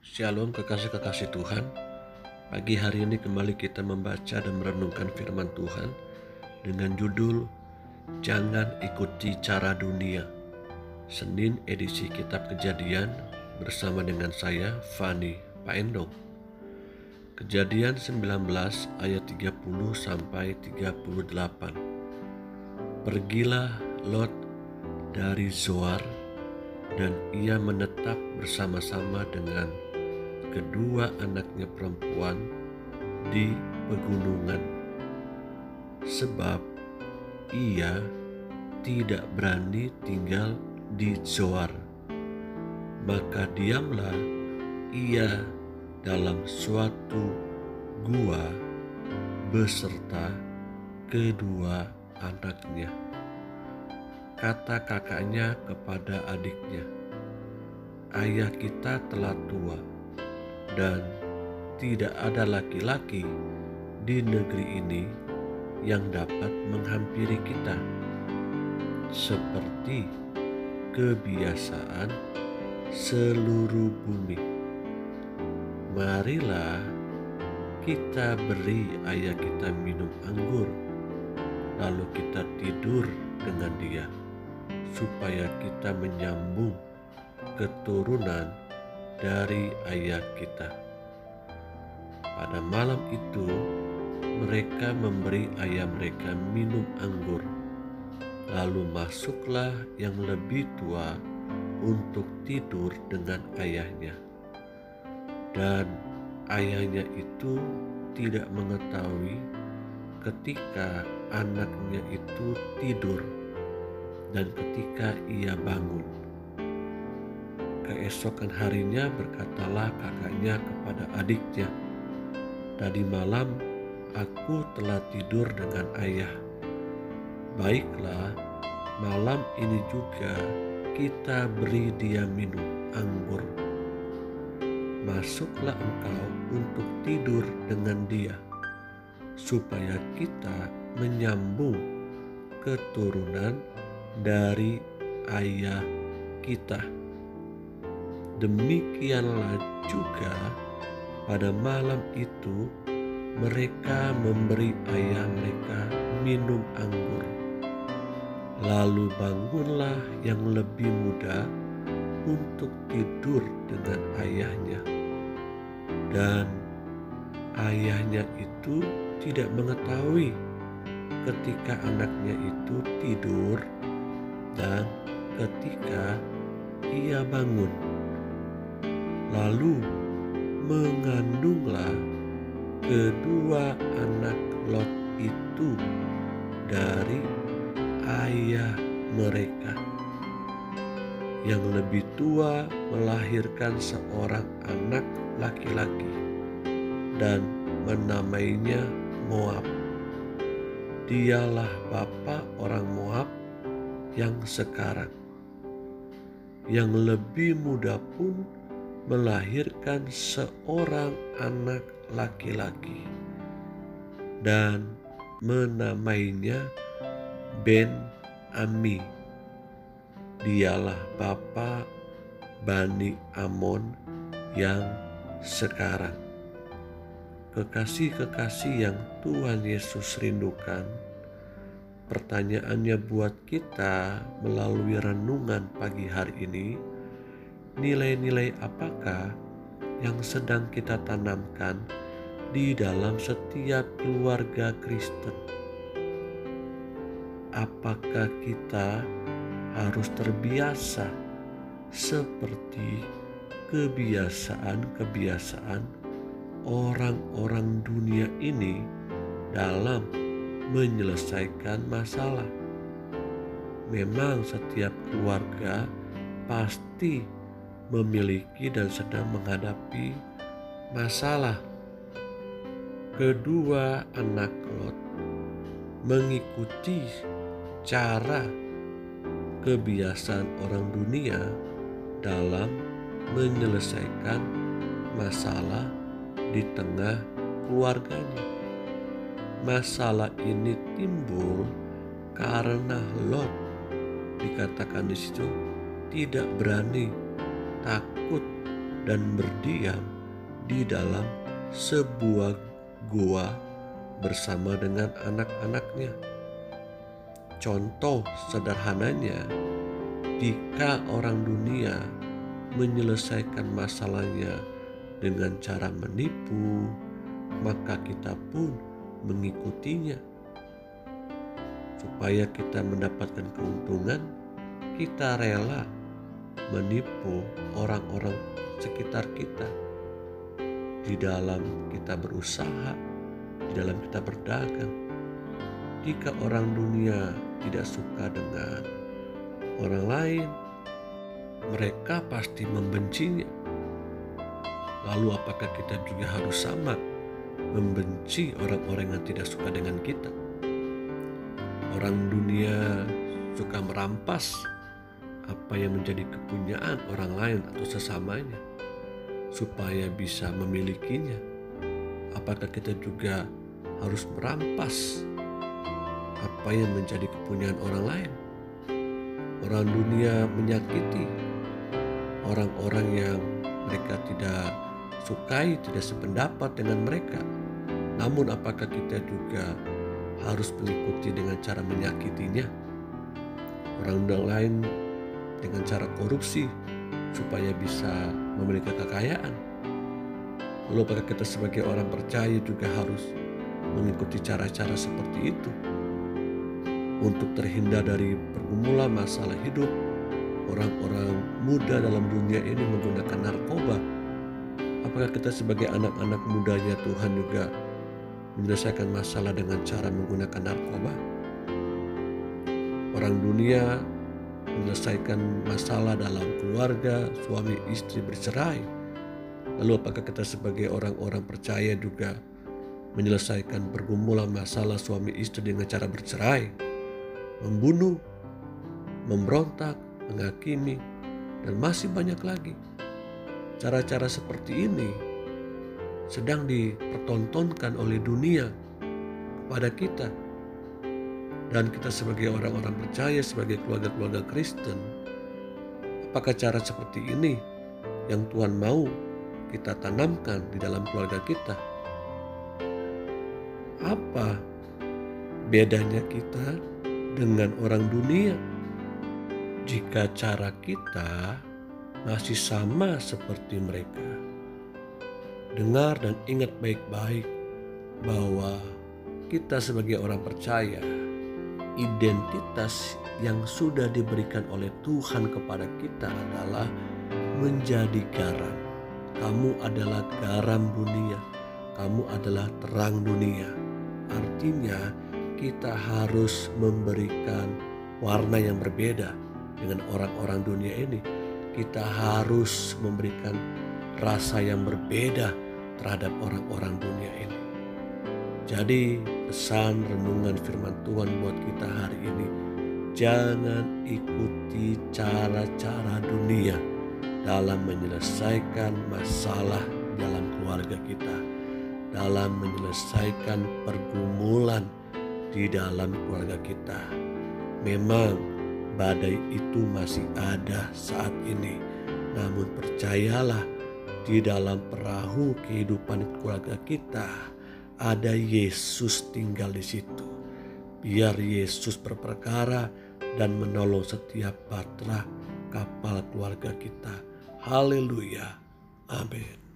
Shalom kekasih-kekasih Tuhan. Pagi hari ini kembali kita membaca dan merenungkan firman Tuhan dengan judul Jangan Ikuti Cara Dunia. Senin edisi Kitab Kejadian bersama dengan saya Fani Paendong. Kejadian 19 ayat 30 sampai 38. Pergilah Lot dari Zoar dan ia menetap bersama-sama dengan kedua anaknya perempuan di pegunungan, sebab ia tidak berani tinggal di Zoar. Maka diamlah ia dalam suatu gua beserta kedua anaknya. Kata kakaknya kepada adiknya, "Ayah kita telah tua, dan tidak ada laki-laki di negeri ini yang dapat menghampiri kita, seperti kebiasaan seluruh bumi. Marilah kita beri ayah kita minum anggur, lalu kita tidur dengan dia, supaya kita menyambung keturunan dari ayah kita." Pada malam itu mereka memberi ayah mereka minum anggur. Lalu masuklah yang lebih tua untuk tidur dengan ayahnya. Dan ayahnya itu tidak mengetahui ketika anaknya itu tidur dan ketika ia bangun. Keesokan harinya berkatalah kakaknya kepada adiknya, "Tadi malam aku telah tidur dengan ayah. Baiklah, malam ini juga kita beri dia minum anggur. Masuklah engkau untuk tidur dengan dia, supaya kita menyambung keturunan dari ayah kita." Demikianlah juga pada malam itu mereka memberi ayah mereka minum anggur. Lalu bangunlah yang lebih muda untuk tidur dengan ayahnya. Dan ayahnya itu tidak mengetahui ketika anaknya itu tidur dan ketika ia bangun. Lalu mengandunglah kedua anak Lot itu dari ayah mereka. Yang lebih tua melahirkan seorang anak laki-laki dan menamainya Moab. Dialah bapa orang Moab yang sekarang. Yang lebih muda pun melahirkan seorang anak laki-laki dan menamainya Ben-Ami. Dialah bapa Bani Amon yang sekarang. Kekasih-kekasih yang Tuhan Yesus rindukan, pertanyaannya buat kita melalui renungan pagi hari ini, nilai-nilai apakah yang sedang kita tanamkan di dalam setiap keluarga Kristen? Apakah kita harus terbiasa seperti kebiasaan-kebiasaan orang-orang dunia ini dalam menyelesaikan masalah? Memang setiap keluarga pasti memiliki dan sedang menghadapi masalah. Kedua anak Lot mengikuti cara kebiasaan orang dunia dalam menyelesaikan masalah di tengah keluarganya. Masalah ini timbul karena Lot, dikatakan di situ, tidak berani, takut dan berdiam di dalam sebuah gua bersama dengan anak-anaknya. Contoh sederhananya, jika orang dunia menyelesaikan masalahnya dengan cara menipu, maka kita pun mengikutinya. Supaya kita mendapatkan keuntungan, kita rela menipu orang-orang sekitar kita. Di dalam kita berusaha, di dalam kita berdagang. Jika orang dunia tidak suka dengan orang lain, mereka pasti membencinya. Lalu apakah kita juga harus sama membenci orang-orang yang tidak suka dengan kita? Orang dunia suka merampas apa yang menjadi kepunyaan orang lain atau sesamanya supaya bisa memilikinya. Apakah kita juga harus merampas apa yang menjadi kepunyaan orang lain? Orang dunia menyakiti orang-orang yang mereka tidak sukai, tidak sependapat dengan mereka. Namun apakah kita juga harus mengikuti dengan cara menyakitinya? Orang lain dengan cara korupsi supaya bisa memiliki kekayaan. Lalu apakah kita sebagai orang percaya juga harus mengikuti cara-cara seperti itu? Untuk terhindar dari pergumulan masalah hidup, orang-orang muda dalam dunia ini menggunakan narkoba. Apakah kita sebagai anak-anak mudanya Tuhan juga menyelesaikan masalah dengan cara menggunakan narkoba? Orang dunia menyelesaikan masalah dalam keluarga, suami istri bercerai. Lalu apakah kita sebagai orang-orang percaya juga menyelesaikan pergumulan masalah suami istri dengan cara bercerai, membunuh, memberontak, menghakimi, dan masih banyak lagi? Cara-cara seperti ini sedang dipertontonkan oleh dunia kepada kita. Dan kita sebagai orang-orang percaya, sebagai keluarga-keluarga Kristen, apakah cara seperti ini yang Tuhan mau kita tanamkan di dalam keluarga kita? Apa bedanya kita dengan orang dunia? Jika cara kita masih sama seperti mereka, dengar dan ingat baik-baik bahwa kita sebagai orang percaya, identitas yang sudah diberikan oleh Tuhan kepada kita adalah menjadi garam. Kamu adalah garam dunia, kamu adalah terang dunia. Artinya kita harus memberikan warna yang berbeda dengan orang-orang dunia ini. Kita harus memberikan rasa yang berbeda terhadap orang-orang dunia ini. Jadi pesan renungan firman Tuhan buat kita hari ini, jangan ikuti cara-cara dunia dalam menyelesaikan masalah dalam keluarga kita, dalam menyelesaikan pergumulan di dalam keluarga kita. Memang badai itu masih ada saat ini, namun percayalah, di dalam perahu kehidupan keluarga kita ada Yesus tinggal di situ. Biar Yesus berperkara dan menolong setiap bahtera kapal keluarga kita. Haleluya. Amin.